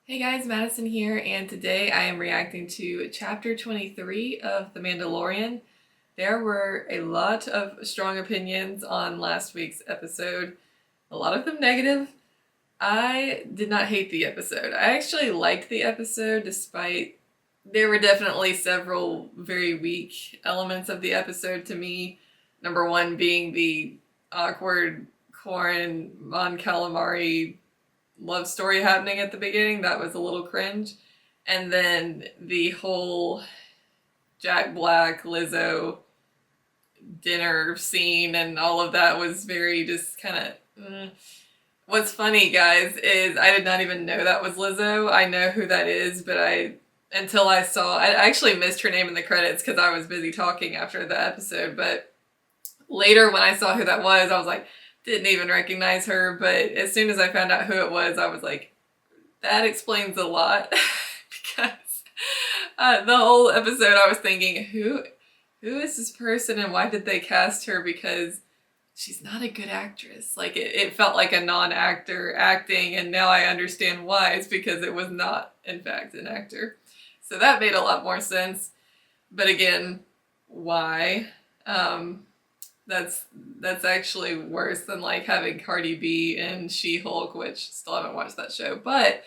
Hey guys, Madison here, and today I am reacting to chapter 23 of The Mandalorian. There were a lot of strong opinions on last week's episode, a lot of them negative. I did not hate the episode. I actually liked the episode despite there were definitely several very weak elements of the episode to me. Number one being the awkward Corrin Mon Calamari love story happening at the beginning. That was a little cringe. And then the whole Jack Black, Lizzo dinner scene and all of that was very just kind of. What's funny, guys, is I did not even know that was Lizzo. I know who that is, but until I saw, I actually missed her name in the credits because I was busy talking after the episode, but later when I saw who that was, I was like, didn't even recognize her, but as soon as I found out who it was, I was like, that explains a lot. Because the whole episode I was thinking, who is this person and why did they cast her? Because she's not a good actress. Like, it felt like a non-actor acting, and now I understand why. It's because it was not, in fact, an actor. So that made a lot more sense. But again, why? That's actually worse than like having Cardi B in She-Hulk, which still haven't watched that show. But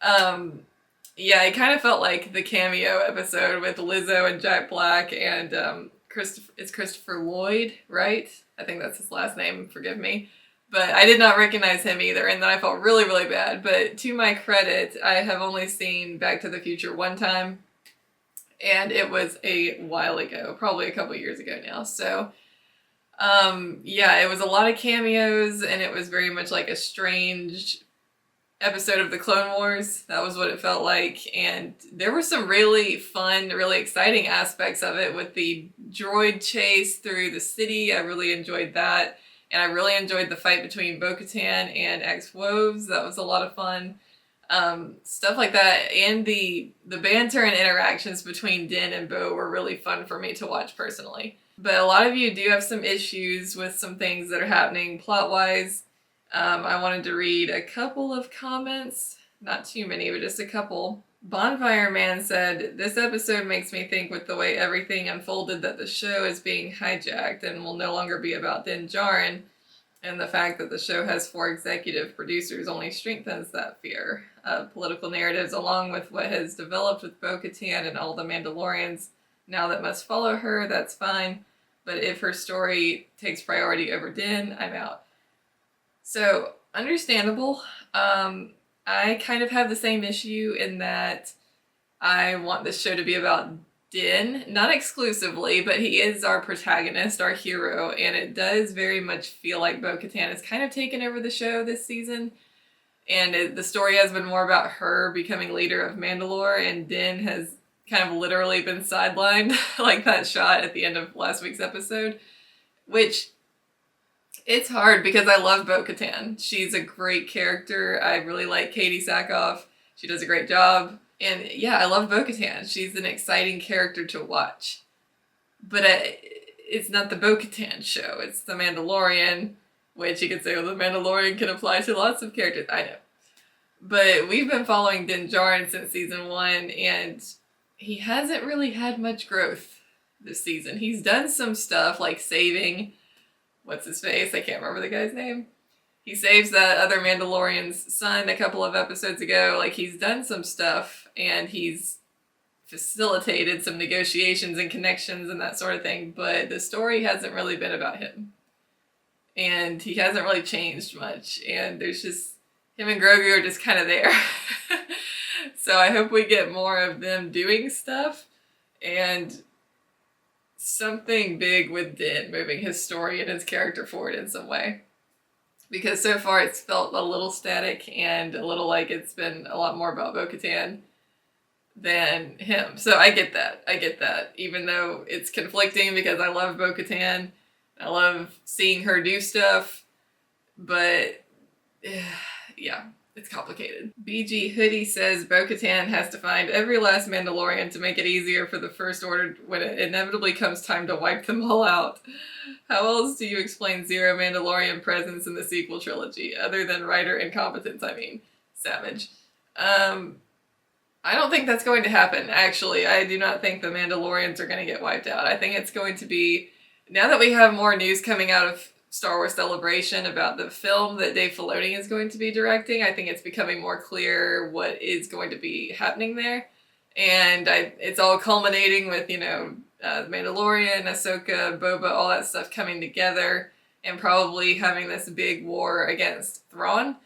yeah, it kind of felt like the cameo episode with Lizzo and Jack Black and Christopher Lloyd, right? I think that's his last name, forgive me. But I did not recognize him either, and then I felt really, really bad. But to my credit, I have only seen Back to the Future one time, and it was a while ago, probably a couple years ago now. So yeah, it was a lot of cameos, and it was very much like a strange episode of the Clone Wars. That was what it felt like, and there were some really fun, really exciting aspects of it with the droid chase through the city. I really enjoyed that, and I really enjoyed the fight between Bo-Katan and X-Woves. That was a lot of fun. Stuff like that, and the banter and interactions between Din and Bo were really fun for me to watch personally. But a lot of you do have some issues with some things that are happening plot-wise. I wanted to read a couple of comments. Not too many, but just a couple. Bonfire Man said, "This episode makes me think with the way everything unfolded that the show is being hijacked and will no longer be about Din Djarin, and the fact that the show has 4 executive producers only strengthens that fear of political narratives, along with what has developed with Bo-Katan and all the Mandalorians now that must follow her. That's fine. But if her story takes priority over Din, I'm out." So, understandable. I kind of have the same issue in that I want this show to be about Din, not exclusively, but he is our protagonist, our hero, and it does very much feel like Bo-Katan has kind of taken over the show this season, and the story has been more about her becoming leader of Mandalore, and Din has kind of literally been sidelined, like that shot at the end of last week's episode, which it's hard because I love Bo-Katan. She's a great character. I really like Katie Sackhoff. She does a great job. And yeah, I love Bo-Katan. She's an exciting character to watch. But it's not the Bo-Katan show. It's the Mandalorian, which you could say, well, the Mandalorian can apply to lots of characters. I know. But we've been following Din Djarin since season 1, and he hasn't really had much growth this season. He's done some stuff like saving, what's his face? I can't remember the guy's name. He saves that other Mandalorian's son a couple of episodes ago. Like, he's done some stuff, and he's facilitated some negotiations and connections and that sort of thing, but the story hasn't really been about him. And he hasn't really changed much, and there's just, him and Grogu are just kind of there. So I hope we get more of them doing stuff, and something big with Din, moving his story and his character forward in some way. Because so far it's felt a little static and a little like it's been a lot more about Bo-Katan than him. So I get that. Even though it's conflicting because I love Bo-Katan, I love seeing her do stuff, but yeah, it's complicated. BG Hoodie says Bo-Katan has to find every last Mandalorian to make it easier for the First Order when it inevitably comes time to wipe them all out. How else do you explain zero Mandalorian presence in the sequel trilogy, other than writer incompetence? I mean, savage. I don't think that's going to happen, actually. I do not think the Mandalorians are going to get wiped out. I think it's going to be, now that we have more news coming out of Star Wars Celebration about the film that Dave Filoni is going to be directing, I think it's becoming more clear what is going to be happening there. And it's all culminating with, The Mandalorian, Ahsoka, Boba, all that stuff coming together and probably having this big war against Thrawn.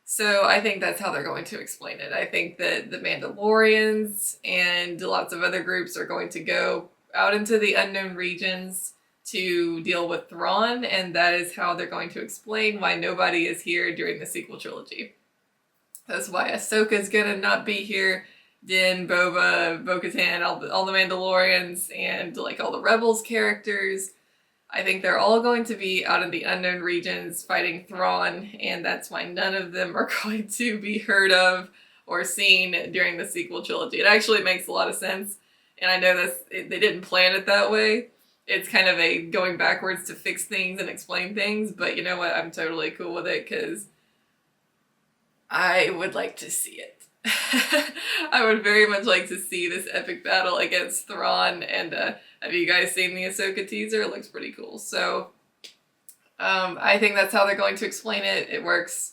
So I think that's how they're going to explain it. I think that the Mandalorians and lots of other groups are going to go out into the unknown regions to deal with Thrawn, and that is how they're going to explain why nobody is here during the sequel trilogy. That's why Ahsoka's gonna not be here. Din, Boba, Bo-Katan, all the Mandalorians, and like all the Rebels characters. I think they're all going to be out in the unknown regions fighting Thrawn, and that's why none of them are going to be heard of or seen during the sequel trilogy. It actually makes a lot of sense, and I know they didn't plan it that way. It's kind of a going backwards to fix things and explain things, but you know what? I'm totally cool with it because I would like to see it. I would very much like to see this epic battle against Thrawn, and have you guys seen the Ahsoka teaser? It looks pretty cool. So I think that's how they're going to explain it. It works,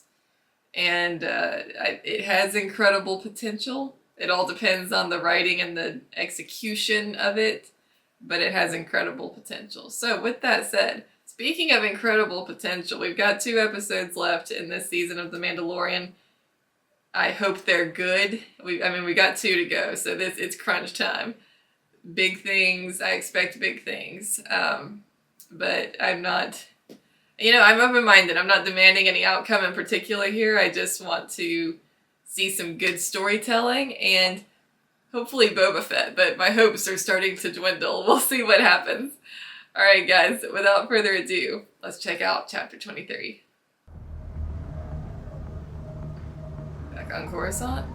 and it has incredible potential. It all depends on the writing and the execution of it, but it has incredible potential. So with that said, speaking of incredible potential, we've got 2 episodes left in this season of The Mandalorian. I hope they're good. We got 2 to go, so it's crunch time. Big things. I expect big things. But I'm not, I'm open-minded. I'm not demanding any outcome in particular here. I just want to see some good storytelling and hopefully Boba Fett, but my hopes are starting to dwindle. We'll see what happens. Alright guys, without further ado, let's check out chapter 23. Back on Coruscant.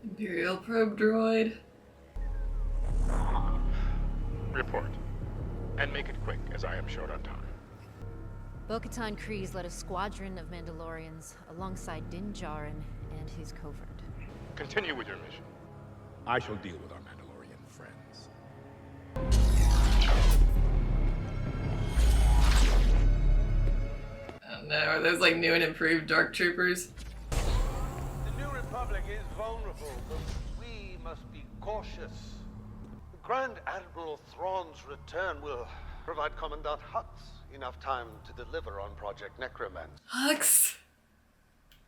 Imperial probe droid. Report. And make it quick, as I am short on time. Bo-Katan Kryze led a squadron of Mandalorians alongside Din Djarin and his covert. Continue with your mission. I shall deal with our Mandalorian friends. Oh no, are those like new and improved Dark Troopers? The New Republic is vulnerable, but we must be cautious. Grand Admiral Thrawn's return will provide Commandant Hux enough time to deliver on Project Necromancer. Hux?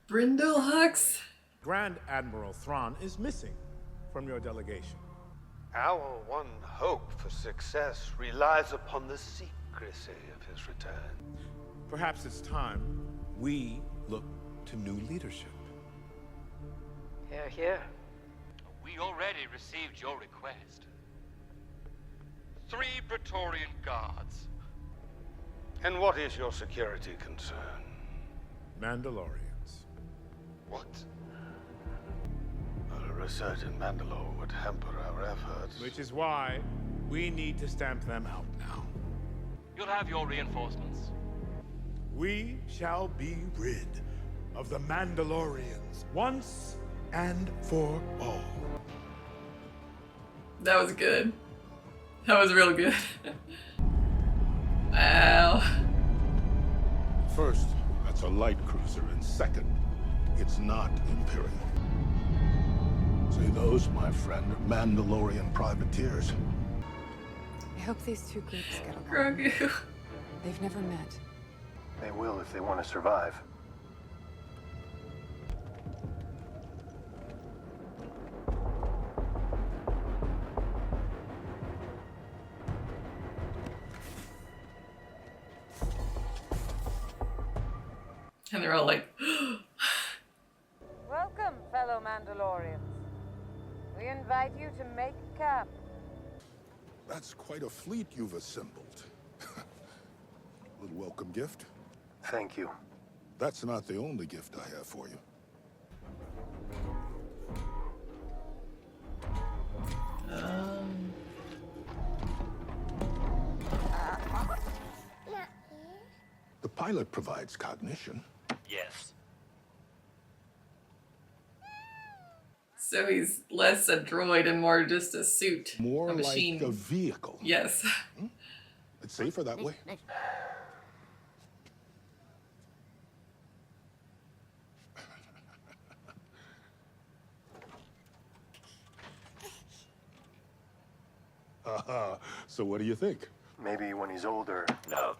Brindle Hux? Grand Admiral Thrawn is missing from your delegation. Our one hope for success relies upon the secrecy of his return. Perhaps it's time we look to new leadership. Hear, hear. We already received your request. 3 Praetorian guards. And what is your security concern? Mandalorians. What? A resurgent in Mandalore would hamper our efforts. Which is why we need to stamp them out now. You'll have your reinforcements. We shall be rid of the Mandalorians once and for all. That was good. That was real good. Wow. First, that's a light cruiser, and second, it's not Imperial. See those, my friend, are Mandalorian privateers. I hope these 2 groups get along. Grogu. They've never met. They will if they want to survive. And they're all like, Welcome, fellow Mandalorians. We invite you to make camp. That's quite a fleet you've assembled. Little welcome gift. Thank you. That's not the only gift I have for you. pilot provides cognition. Yes. So he's less a droid and more just a suit, More a machine. like a vehicle. Yes. It's safer that way. So what do you think? Maybe when he's older. No.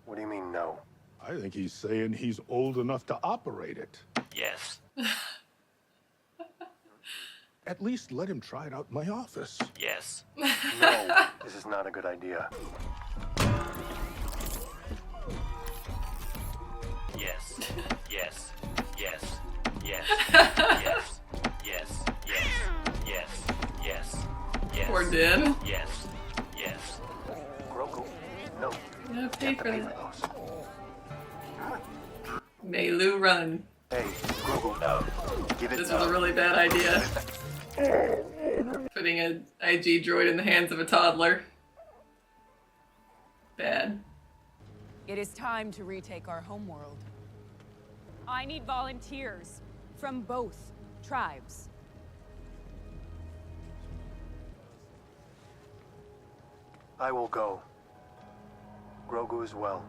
What do you mean, no? I think he's saying he's old enough to operate it. Yes. At least let him try it out in my office. Yes. No, this is not a good idea. Yes. Yes. Yes. Yes. Yes. Yes. Yes. Yes. Yes. Yes. Poor Din. Yes. Yes. Grogu, no. No, pay for Pay that. for those. Melu run. Hey, Grogu, no. Give it This up. was a really bad idea. Putting an IG droid in the hands of a toddler. Bad. It is time to retake our homeworld. I need volunteers from both tribes. I will go. Grogu as well.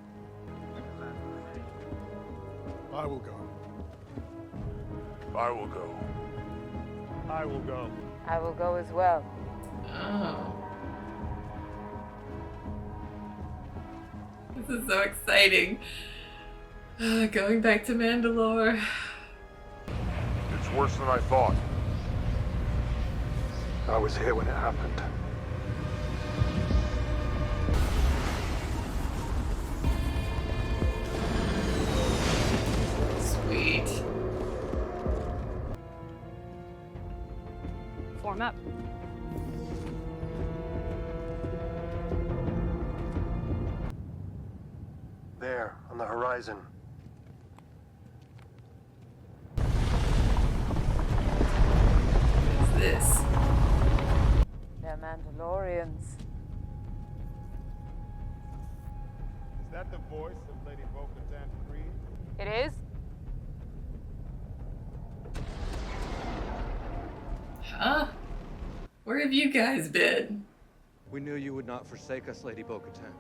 I will go. I will go. I will go. I will go as well. Oh. This is so exciting. Going back to Mandalore. It's worse than I thought. I was here when it happened. Sweet. Form up. There, on the horizon. What's this? They're Mandalorians. Is that the voice of Lady Bo-Katan Kryze? It is? Huh? Where have you guys been? We knew you would not forsake us, Lady Bo-Katan.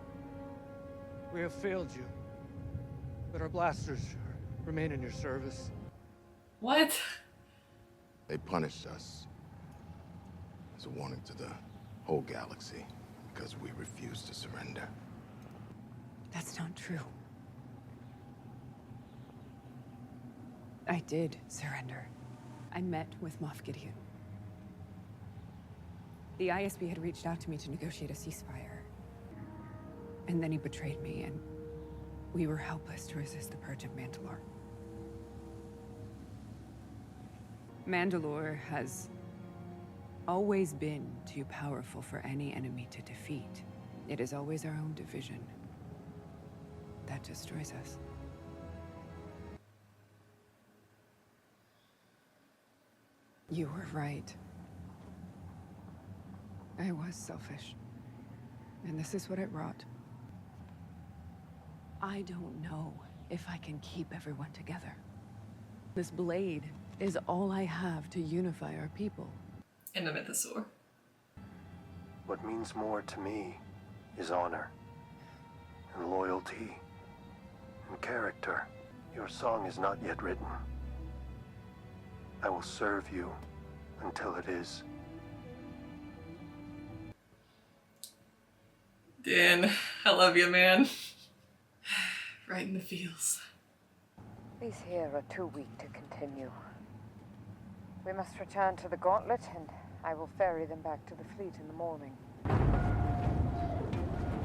We have failed you, but our blasters remain in your service. What? They punished us as a warning to the whole galaxy because we refused to surrender. That's not true. I did surrender. I met with Moff Gideon. The ISB had reached out to me to negotiate a ceasefire. And then he betrayed me, and we were helpless to resist the purge of Mandalore. Mandalore has always been too powerful for any enemy to defeat. It is always our own division that destroys us. You were right. I was selfish. And this is what it brought. I don't know if I can keep everyone together. This blade is all I have to unify our people. And a mythosaur. What means more to me is honor, and loyalty, and character. Your song is not yet written. I will serve you until it is. Din, I love you, man. Right in the feels. These here are too weak to continue. We must return to the gauntlet, and I will ferry them back to the fleet in the morning.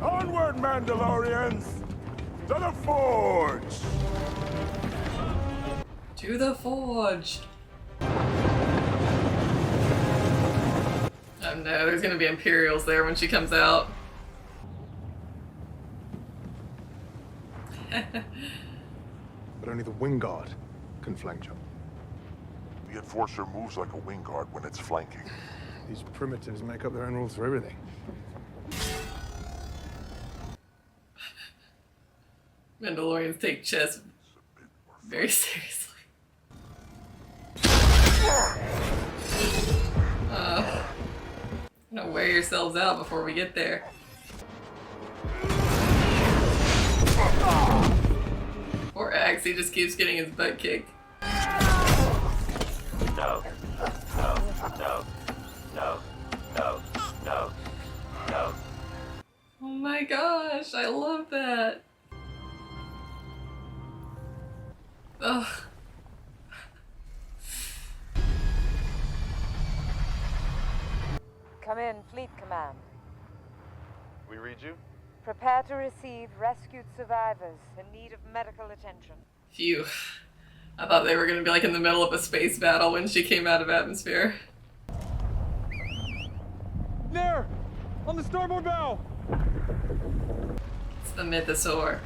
Onward, Mandalorians! To the Forge! To the Forge! Oh no, there's gonna be Imperials there when she comes out. But only the Wingguard can flank jump. The Enforcer moves like a wing guard when it's flanking. These primitives make up their own rules for everything. Mandalorians take chess very seriously. Wear yourselves out before we get there. Poor Axe, he just keeps getting his butt kicked. No. No. No. No. No. No. No. Oh my gosh, I love that. Ugh. Come in, Fleet Command. We read you? Prepare to receive rescued survivors in need of medical attention. Phew. I thought they were gonna be like in the middle of a space battle when she came out of atmosphere. There! On the starboard bow! It's the mythosaur.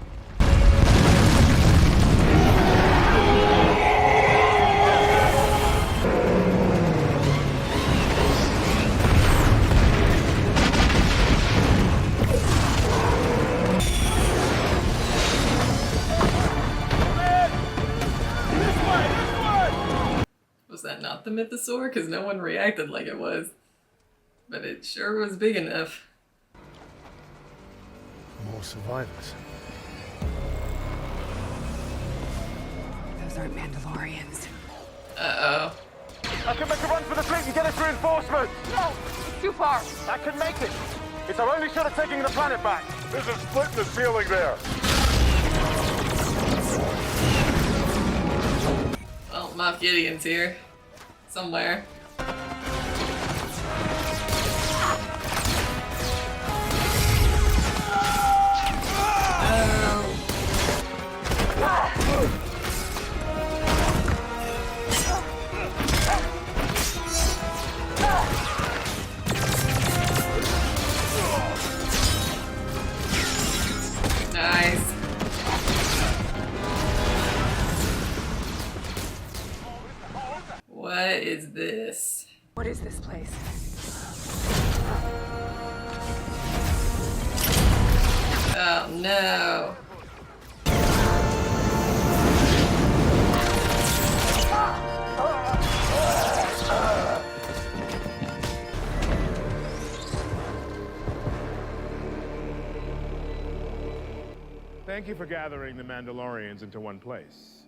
Was that not the mythosaur? Because no one reacted like it was. But it sure was big enough. More survivors. Those aren't Mandalorians. Uh-oh. I can make a run for the fleet and get us reinforcements! No! It's too far! I can make it! It's our only shot at taking the planet back! There's a split in the ceiling there. Well, Moff Gideon's here. Somewhere. Nice. What is this? What is this place? Oh no. Thank you for gathering the Mandalorians into one place.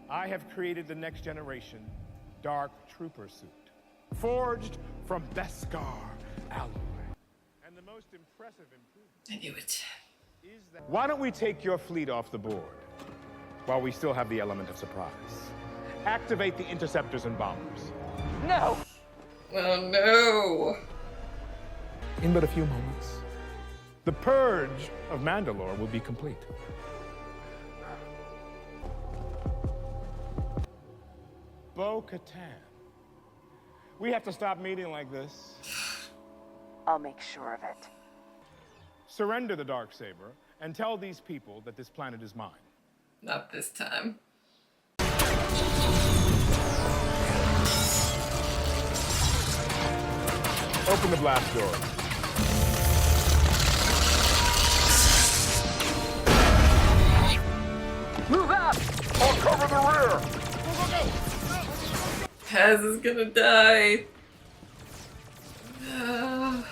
I have created the next generation Dark Trooper suit, forged from Beskar alloy. And the most impressive improvement... I knew it. Is that... Why don't we take your fleet off the board, while we still have the element of surprise? Activate the interceptors and bombers. No! Oh no! In but a few moments, the purge of Mandalore will be complete. Bo-Katan. We have to stop meeting like this. I'll make sure of it. Surrender the Darksaber and tell these people that this planet is mine. Not this time. Open the blast door. Move out! I'll cover the rear! Paz is gonna die. Come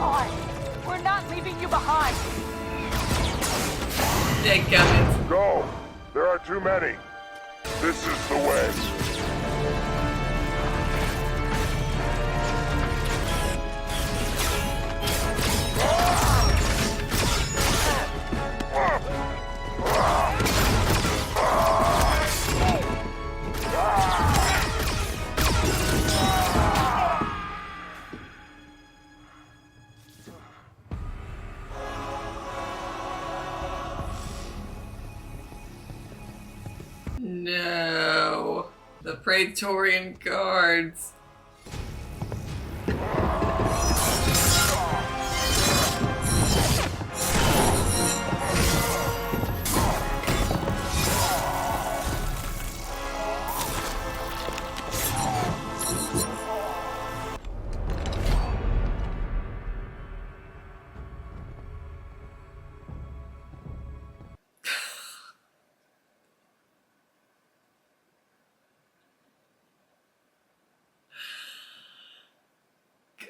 on! We're not leaving you behind! Dadgummit. Go! There are too many. This is the way. No. The Praetorian Guards.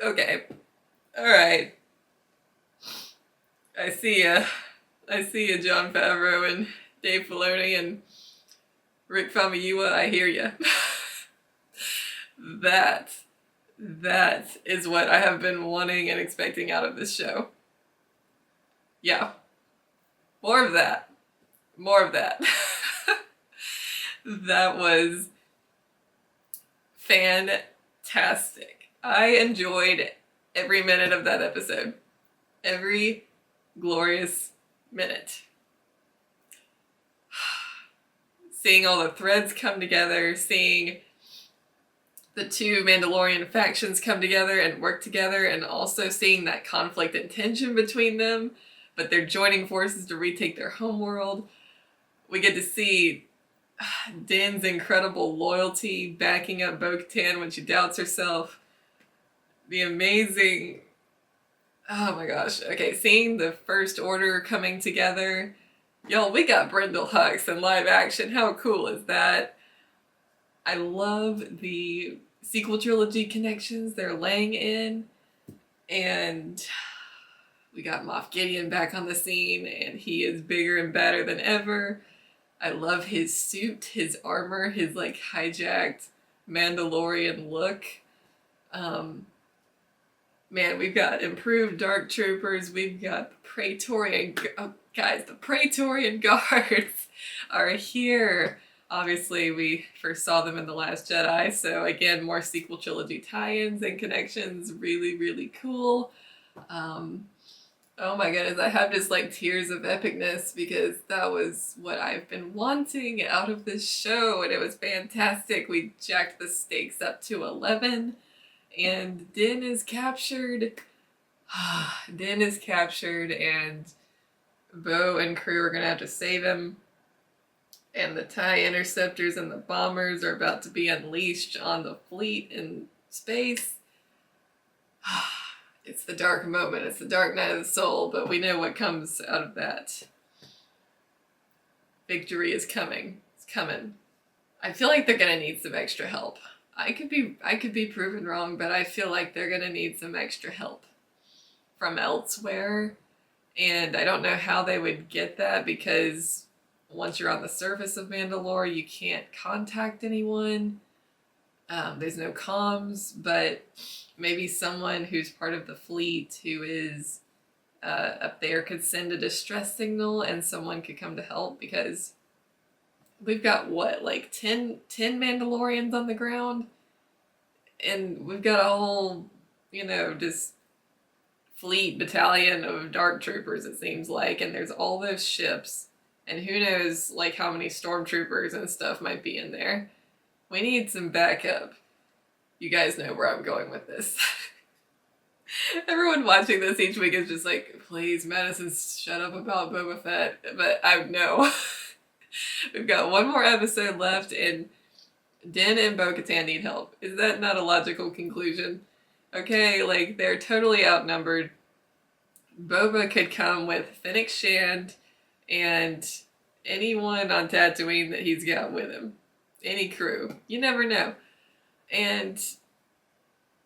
Okay. Alright. I see ya. John Favreau and Dave Filoni and Rick Famuyiwa. I hear ya. That is what I have been wanting and expecting out of this show. Yeah. More of that. That was fantastic. I enjoyed every minute of that episode. Every glorious minute. Seeing all the threads come together, seeing the two Mandalorian factions come together and work together, and also seeing that conflict and tension between them, but they're joining forces to retake their homeworld. We get to see Din's incredible loyalty backing up Bo-Katan when she doubts herself. The amazing... Oh my gosh. Okay, seeing the First Order coming together. Y'all, we got Brendel Hux in live action. How cool is that? I love the sequel trilogy connections they're laying in. And we got Moff Gideon back on the scene, and he is bigger and badder than ever. I love his suit, his armor, his like hijacked Mandalorian look. Man, we've got improved Dark Troopers. We've got the Praetorian... guys, the Praetorian Guards are here. Obviously, we first saw them in The Last Jedi, so again, more sequel trilogy tie-ins and connections. Really, really cool. Oh my goodness, I have just like tears of epicness because that was what I've been wanting out of this show, and it was fantastic. We jacked the stakes up to 11. And Din is captured. Din is captured, and Bo and crew are gonna have to save him. And the TIE interceptors and the bombers are about to be unleashed on the fleet in space. It's the dark moment. It's the dark night of the soul, but we know what comes out of that. Victory is coming. It's coming. I feel like they're gonna need some extra help. I could be proven wrong, but I feel like they're gonna need some extra help from elsewhere. And I don't know how they would get that, because once you're on the surface of Mandalore, you can't contact anyone. There's no comms, but maybe someone who's part of the fleet who is up there could send a distress signal and someone could come to help, because we've got what, like 10 Mandalorians on the ground? And we've got a whole, just fleet battalion of Dark Troopers, it seems like. And there's all those ships. And who knows, like, how many stormtroopers and stuff might be in there. We need some backup. You guys know where I'm going with this. Everyone watching this each week is just like, please, Madison, shut up about Boba Fett. But I know. We've got one more episode left, and Din and Bo-Katan need help. Is that not a logical conclusion? Okay, like, they're totally outnumbered. Boba could come with Fennec Shand and anyone on Tatooine that he's got with him. Any crew. You never know. And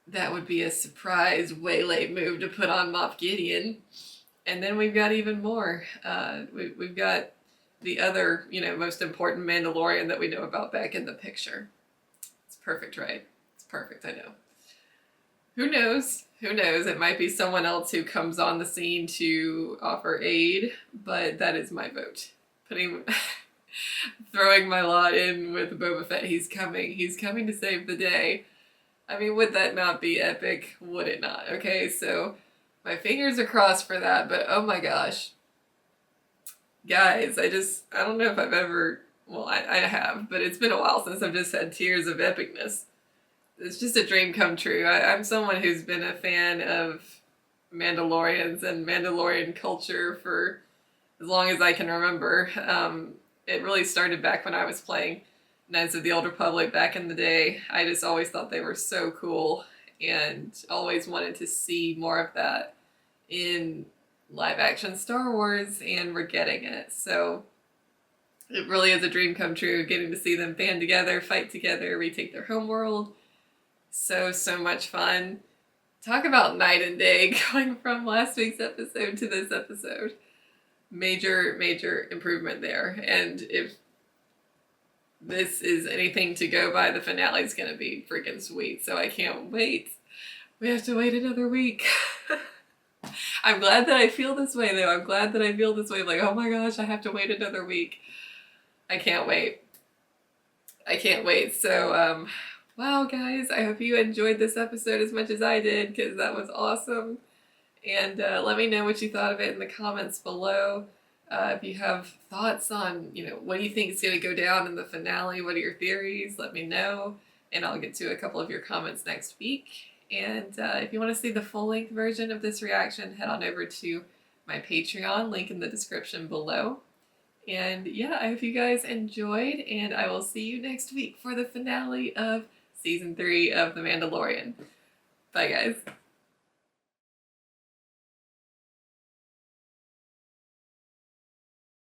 that would be a surprise waylay move to put on Moff Gideon. And then we've got even more. We've got the other, most important Mandalorian that we know about back in the picture. It's perfect, right? It's perfect, I know. Who knows? Who knows? It might be someone else who comes on the scene to offer aid, but that is my vote. Throwing my lot in with Boba Fett. He's coming. He's coming to save the day. I mean, would that not be epic? Would it not? Okay, so my fingers are crossed for that, but oh my gosh. Guys, I don't know if I've ever, well, I have, but it's been a while since I've just had tears of epicness. It's just a dream come true. I'm someone who's been a fan of Mandalorians and Mandalorian culture for as long as I can remember. It really started back when I was playing Knights of the Old Republic back in the day. I just always thought they were so cool and always wanted to see more of that in live action Star Wars, and we're getting it. So it really is a dream come true, getting to see them band together, fight together, retake their homeworld. So much fun. talk about night and day going from last week's episode to this episode. Major improvement there. And if this is anything to go by, the finale is going to be freaking sweet. So I can't wait. We have to wait another week. I'm glad that I feel this way, though. I'm glad that I feel this way. Like, oh my gosh, I have to wait another week. I can't wait. I can't wait. So, wow, guys. I hope you enjoyed this episode as much as I did, because that was awesome. And let me know what you thought of it in the comments below. If you have thoughts on, what do you think is going to go down in the finale? What are your theories? Let me know. And I'll get to a couple of your comments next week. And if you want to see the full-length version of this reaction, head on over to my Patreon, link in the description below. And yeah, I hope you guys enjoyed, and I will see you next week for the finale of Season 3 of The Mandalorian. Bye, guys.